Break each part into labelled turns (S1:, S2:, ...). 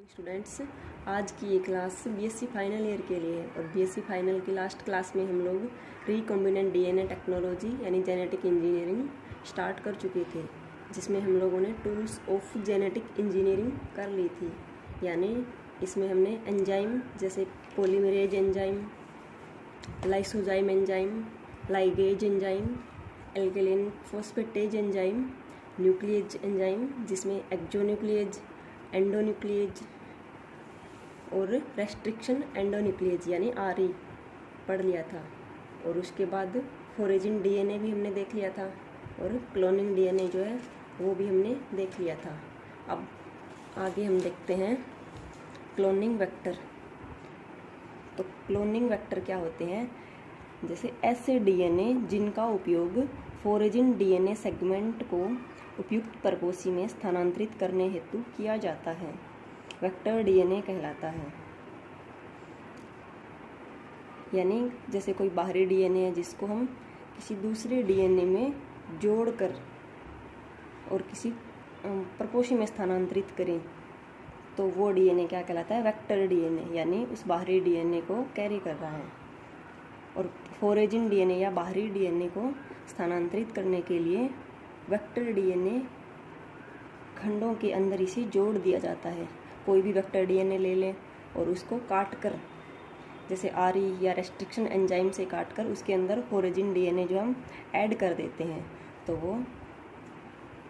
S1: Students, आज की ये क्लास बीएससी फाइनल ईयर के लिए है और बीएससी फाइनल की लास्ट क्लास में हम लोग रिकॉम्बिनेंट डीएनए टेक्नोलॉजी यानी जेनेटिक इंजीनियरिंग स्टार्ट कर चुके थे, जिसमें हम लोगों ने टूल्स ऑफ जेनेटिक इंजीनियरिंग कर ली थी। यानी इसमें हमने एंजाइम जैसे polymerase enzyme, lysozyme enzyme, ligase enzyme, alkaline phosphatase enzyme, nuclease enzyme जिसमें एक्सोन्यूक्लिएज, एंडोन्यूक्लिएज और रेस्ट्रिक्शन एंडोन्यूक्लिएज यानी आरई पढ़ लिया था। और उसके बाद फोरेजिन डीएनए भी हमने देख लिया था और क्लोनिंग डीएनए जो है वो भी हमने देख लिया था। अब आगे हम देखते हैं क्लोनिंग वेक्टर। तो क्लोनिंग वेक्टर क्या होते हैं? जैसे ऐसे डीएनए जिनका उपयोग फोरेजिन डीएनए सेगमेंट को उपयुक्त प्रकोष्ठी में स्थानांतरित करने हेतु किया जाता है, वेक्टर डीएनए कहलाता है। यानी जैसे कोई बाहरी डीएनए है जिसको हम किसी दूसरे डीएनए में जोड़कर और किसी प्रकोष्ठी में स्थानांतरित करें तो वो डीएनए क्या कहलाता है? वेक्टर डीएनए, यानी उस बाहरी डीएनए को कैरी कर रहा है। और फोरेजिन डीएनए या बाहरी डीएनए को स्थानांतरित करने के लिए वेक्टर डीएनए खंडों के अंदर इसे जोड़ दिया जाता है। कोई भी वेक्टर डीएनए ले लें और उसको काट कर, जैसे आरई या रेस्ट्रिक्शन एंजाइम से काट कर उसके अंदर फोरेजिन डीएनए जो हम ऐड कर देते हैं तो वो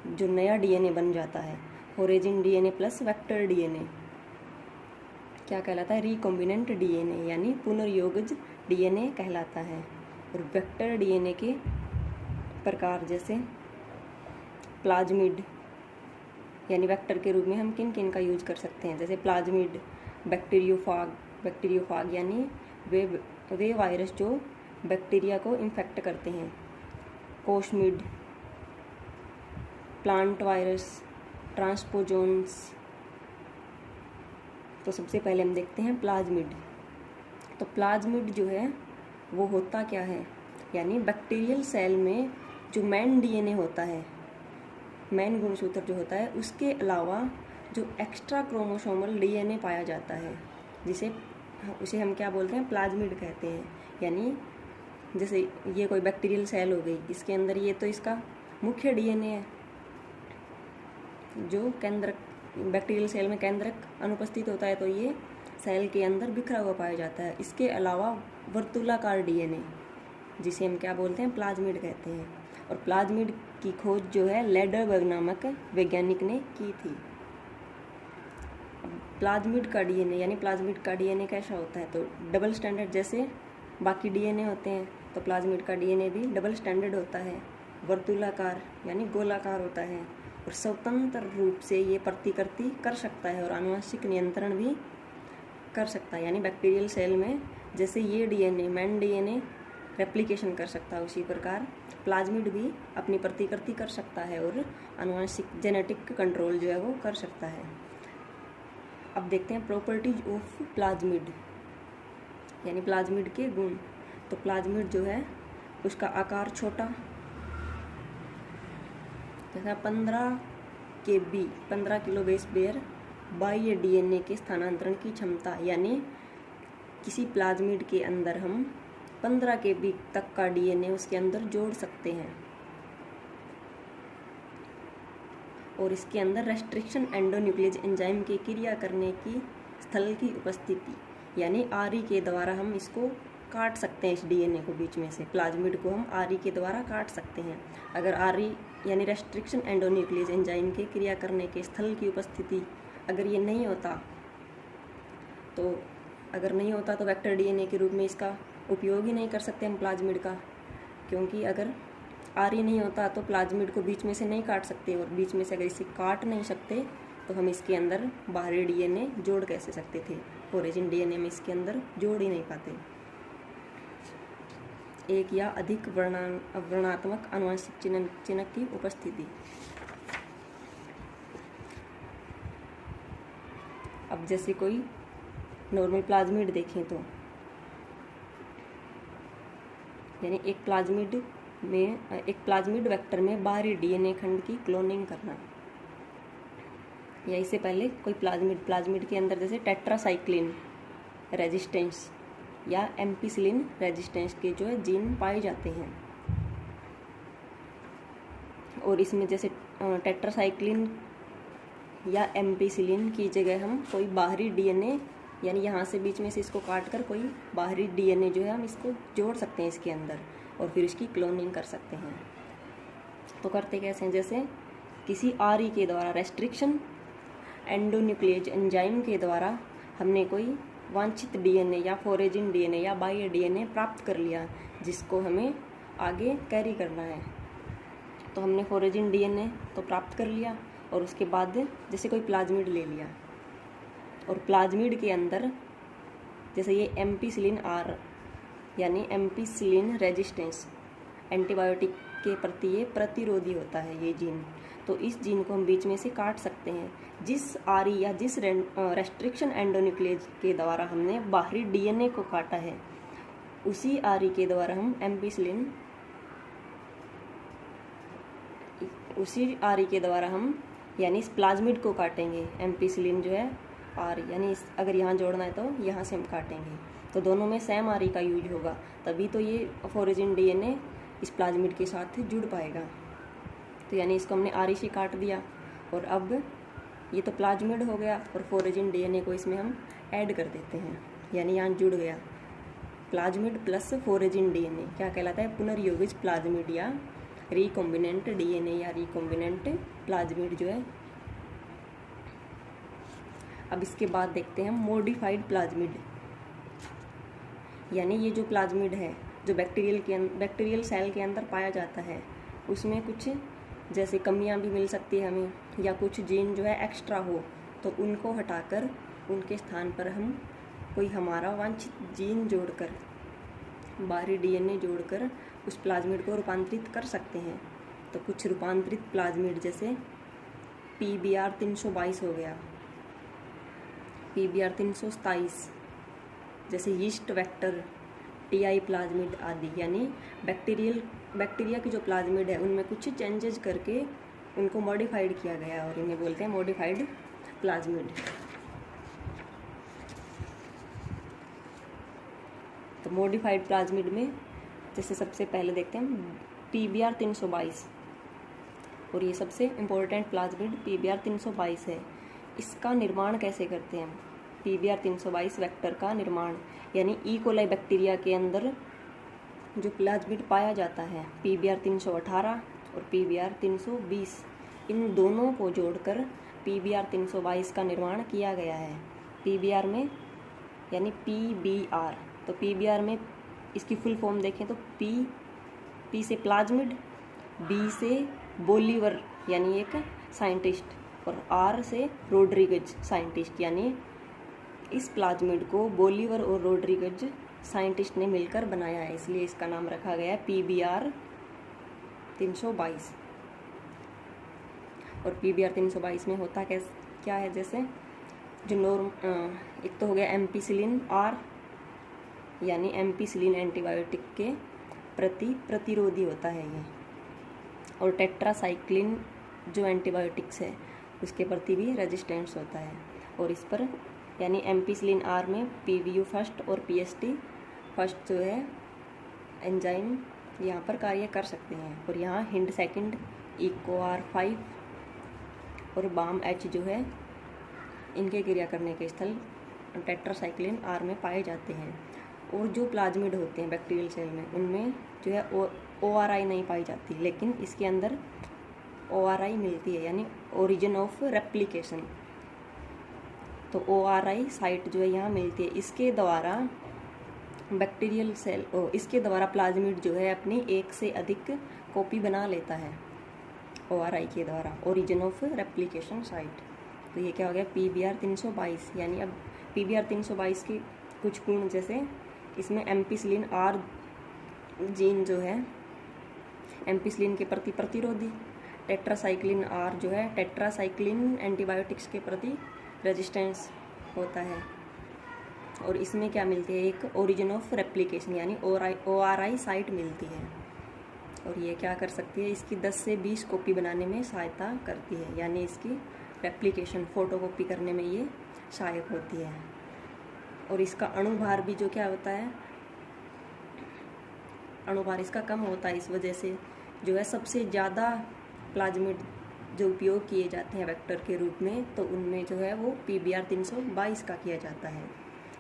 S1: जो नया डीएनए बन जाता है, फोरेजिन डीएनए प्लस वेक्टर डीएनए क्या कहलाता है? रिकॉम्बिनेंट डीएनए यानी पुनर्योगज डीएनए कहलाता है। और वेक्टर डीएनए के प्रकार जैसे प्लाज्मिड, यानी वेक्टर के रूप में हम किन किन का यूज कर सकते हैं? जैसे प्लाज्मिड, बैक्टीरियोफाग यानी वे वायरस जो बैक्टीरिया को इन्फेक्ट करते हैं, कोशमिड, प्लांट वायरस, ट्रांसपोजोन्स। तो सबसे पहले हम देखते हैं प्लाज्मिड। तो प्लाज्मिड जो है वो होता क्या है? यानी बैक्टीरियल सेल में जो मेन डीएनए होता है, मेन गुणसूत्र जो होता है, उसके अलावा जो एक्स्ट्रा क्रोमोसोमल डीएनए पाया जाता है उसे हम क्या बोलते हैं? प्लाज्मिड कहते हैं। यानी जैसे ये कोई बैक्टीरियल सेल हो गई, इसके अंदर ये तो इसका मुख्य डीएनए है जो केंद्रक, बैक्टीरियल सेल में केंद्रक अनुपस्थित होता है तो ये सेल के अंदर बिखरा हुआ पाया जाता है। इसके अलावा वर्तुलाकार डीएनए जिसे हम क्या बोलते हैं? प्लाज्मिड कहते हैं। और प्लाज्मिड की खोज जो है लेडरबर्ग नामक वैज्ञानिक ने की थी। प्लाज्मिड का डीएनए यानी प्लाज्मिड का डीएनए कैसा होता है? तो डबल स्टैंडर्ड, जैसे बाकी डीएनए होते हैं तो प्लाज्मिड का डीएनए भी डबल स्टैंडर्ड होता है, वर्तुलाकार यानी गोलाकार होता है और स्वतंत्र रूप से ये प्रतिकृति कर सकता है और आनुवंशिक नियंत्रण भी कर सकता है। यानी बैक्टीरियल सेल में जैसे ये डीएनए मेन डीएनए रेप्लिकेशन कर सकता है, उसी प्रकार प्लाज्मिड भी अपनी प्रतिकृति कर सकता है और आनुवंशिक जेनेटिक कंट्रोल जो है वो कर सकता है। अब देखते हैं प्रॉपर्टीज ऑफ प्लाज्मिड यानी प्लाज्मिड के गुण। तो प्लाज्मिड जो है उसका आकार छोटा, जैसा 15 किलो बेस पेयर बाह्य डीएनए के स्थानांतरण की क्षमता, यानी किसी प्लाज्मिड के अंदर हम 15 KB तक का डीएनए उसके अंदर जोड़ सकते हैं। और इसके अंदर रेस्ट्रिक्शन एंडोन्यूक्लिएज एंजाइम की क्रिया करने की स्थल की उपस्थिति, यानी आरई के द्वारा हम इसको काट सकते हैं। इस डीएनए को बीच में से, प्लाज्मिड को हम आरई के द्वारा काट सकते हैं। अगर आरई यानी रेस्ट्रिक्शन एंडोन्यूक्लिएज एंजाइम के क्रिया करने के स्थल की उपस्थिति अगर ये नहीं होता तो वेक्टर डीएनए के रूप में इसका उपयोग ही नहीं कर सकते हम प्लाज्मिड का, क्योंकि अगर आरई नहीं होता तो प्लाज्मिड को बीच में से नहीं काट सकते और बीच में से अगर इसे काट नहीं सकते तो हम इसके अंदर बाहरी डीएनए जोड़ कैसे सकते थे? फोरेजिन डीएनए में इसके अंदर जोड़ ही नहीं पाते। एक या अधिक वर्णात्मक आनुवंशिक चिन्ह की उपस्थिति। अब जैसे कोई नॉर्मल प्लाज्मिड देखें तो यानी एक प्लाज्मिड वेक्टर में बाहरी डीएनए खंड की क्लोनिंग करना। या इससे पहले कोई प्लाज्मिड के अंदर जैसे टेट्रासाइक्लिन रेजिस्टेंस या एम्पिसिलिन रेजिस्टेंस के जो है जीन पाए जाते हैं। और इसमें जैसे टेट्रासाइक्लिन या एम्पिसिलिन की जगह हम कोई बाहरी डीएनए यानी यहाँ से बीच में से इसको काट कर कोई बाहरी डीएनए जो है हम इसको जोड़ सकते हैं इसके अंदर और फिर इसकी क्लोनिंग कर सकते हैं। तो करते कैसे हैं, जैसे किसी आरई के द्वारा रेस्ट्रिक्शन एंडोन्यूक्लिएज एंजाइम के द्वारा हमने कोई वांछित डीएनए या फोरेजिन डीएनए या बाह्य डीएनए प्राप्त कर लिया जिसको हमें आगे कैरी करना है। तो हमने फोरेजिन डीएनए तो प्राप्त कर लिया और उसके बाद जैसे कोई प्लाज्मिड ले लिया और प्लाज्मिड के अंदर जैसे ये एम्पिसिलिन आर यानी एम्पिसिलिन रेजिस्टेंस एंटीबायोटिक के प्रति ये प्रतिरोधी होता है ये जीन। तो इस जीन को हम बीच में से काट सकते हैं। जिस आरई या जिस रेस्ट्रिक्शन एंडोन्यूक्लिएज के द्वारा हमने बाहरी डीएनए को काटा है उसी आरई के द्वारा हम एम्पिसिलिन उसी आरई के द्वारा हम यानी इस प्लाज्मिड को काटेंगे। एम्पिसिलिन जो है आर यानी अगर यहाँ जोड़ना है तो यहाँ से हम काटेंगे। तो दोनों में सेम आरई का यूज होगा तभी तो ये फोरेजिन डीएनए इस प्लाज्मिड के साथ जुड़ पाएगा। तो यानी इसको हमने आरई से काट दिया और अब ये तो प्लाज्मिड हो गया और फोरेजिन डीएनए को इसमें हम ऐड कर देते हैं यानी यहाँ जुड़ गया प्लाज्मिड प्लस फोरेजिन डीएनए क्या कहलाता है, पुनर्योगिज प्लाज्मिड या रिकॉम्बिनेंट डीएनए या रिकॉम्बिनेंट प्लाज्मिड जो है। अब इसके बाद देखते हैं हम मॉडिफाइड प्लाज्मिड यानी ये जो प्लाज्मिड है जो बैक्टीरियल सेल के अंदर पाया जाता है उसमें कुछ जैसे कमियां भी मिल सकती है हमें या कुछ जीन जो है एक्स्ट्रा हो तो उनको हटाकर उनके स्थान पर हम कोई हमारा वांछित जीन जोड़कर बाहरी डीएनए जोड़कर उस प्लाज्मिड को रूपांतरित कर सकते हैं। तो कुछ रूपांतरित प्लाज्मिड जैसे PBR 322 हो गया, PBR 327 जैसे यीस्ट वेक्टर TI प्लाज्मिड आदि यानी बैक्टीरिया की जो प्लाज्मिड है उनमें कुछ चेंजेस करके उनको मॉडिफाइड किया गया और इन्हें बोलते हैं मॉडिफाइड प्लाज्मिड। तो मॉडिफाइड प्लाज्मिड में जैसे सबसे पहले देखते हैं PBR 322 और ये सबसे इम्पोर्टेंट प्लाज्मिड PBR 322 है। इसका निर्माण कैसे करते हैं हम, PBR 322 वेक्टर का निर्माण यानी ई कोलाई बैक्टीरिया के अंदर जो प्लाज्मिड पाया जाता है PBR 318 और PBR 320 इन दोनों को जोड़कर PBR 322 का निर्माण किया गया है। PBR में यानी PBR तो PBR में इसकी फुल फॉर्म देखें तो P से प्लाज्मिड, B से बोलीवर यानी एक साइंटिस्ट और R से रोड्रिगज साइंटिस्ट यानी इस प्लाज्मिड को बोलीवर और रोड्रिगज साइंटिस्ट ने मिलकर बनाया है इसलिए इसका नाम रखा गया है PBR 322। और PBR 322 में होता क्या है जैसे जो एक तो हो गया एम्पिसिलिन आर यानी एम्पिसिलिन एंटीबायोटिक के प्रति प्रतिरोधी होता है ये और टेट्रासाइक्लिन जो एंटीबायोटिक्स है उसके प्रति भी रेजिस्टेंस होता है। और इस पर यानी एम्पिसिलिन आर में PVU फर्स्ट और PST फर्स्ट जो है एंजाइम यहाँ पर कार्य कर सकते हैं और यहाँ हिंड सेकंड EcoR5 और BAM-H जो है इनके क्रिया करने के स्थल टेट्रासाइक्लिन आर में पाए जाते हैं। और जो प्लाज्मिड होते हैं बैक्टीरियल सेल में उनमें जो है ORI नहीं पाई जाती लेकिन इसके अंदर ORI मिलती है यानी ओरिजिन ऑफ रेप्लिकेशन। तो ORI साइट जो है यहाँ मिलती है। इसके द्वारा बैक्टीरियल सेल इसके द्वारा प्लाज्मिड जो है अपनी एक से अधिक कॉपी बना लेता है ORI के द्वारा ओरिजिन ऑफ रेप्लिकेशन साइट। तो ये क्या हो गया PBR 322 यानी अब PBR 322 की कुछ गुण जैसे इसमें एम्पिसिलिन आर जीन जो है एम्पिसिलिन के प्रति प्रतिरोधी, टेट्रासाइक्लिन आर जो है टेट्रासाइक्लिन एंटीबायोटिक्स के प्रति रेजिस्टेंस होता है। और इसमें क्या मिलती है एक ओरिजिन ऑफ रेप्लिकेशन यानी ORI साइट मिलती है और ये क्या कर सकती है इसकी 10 से 20 कॉपी बनाने में सहायता करती है यानी इसकी रेप्लिकेशन फोटोकॉपी करने में ये सहायक होती है। और इसका अणुभार भी जो क्या होता है, अणुभार इसका कम होता है, इस वजह से जो है सबसे ज़्यादा प्लाज्मिड जो उपयोग किए जाते हैं वेक्टर के रूप में, तो उनमें जो है वो PBr 322 का किया जाता है।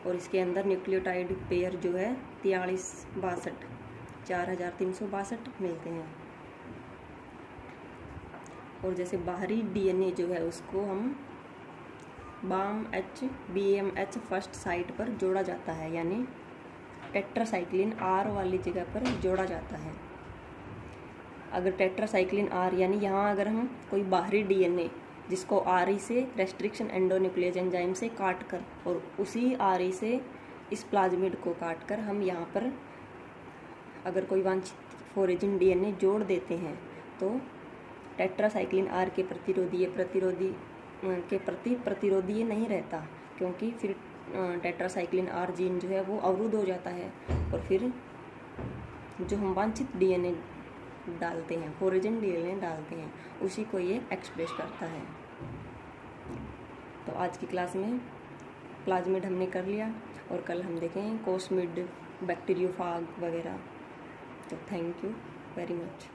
S1: और इसके अंदर न्यूक्लियोटाइड पेयर जो है 4362 मिलते हैं। और जैसे बाहरी DNA जो है उसको हम BAMH फर्स्ट साइट पर जोड़ा जाता है, यानी टेट्रासाइक्लिन R वाली जगह पर जोड़ा जाता है। अगर टेट्रासाइक्लिन R यानी यहाँ अगर हम कोई बाहरी DNA जिसको RE से रेस्ट्रिक्शन एंडोन्यूक्लियस एंजाइम से काट कर और उसी RE से इस प्लाज्मिड को काट कर हम यहाँ पर अगर कोई वांछित फोरेजिन DNA जोड़ देते हैं तो टेट्रासाइक्लिन R के प्रतिरोधी नहीं रहता, क्योंकि फिर टेट्रासाइक्लिन R जीन जो है वो अवरुद्ध हो जाता है और फिर जो हम वांछित DNA डालते हैं, फोरेजिन DNA डालते हैं, उसी को ये एक्सप्रेस करता है। तो आज की क्लास में प्लाज्मिड हमने कर लिया और कल हम देखें कोस्मिड, बैक्टीरियोफाग वगैरह। तो थैंक यू वेरी मच।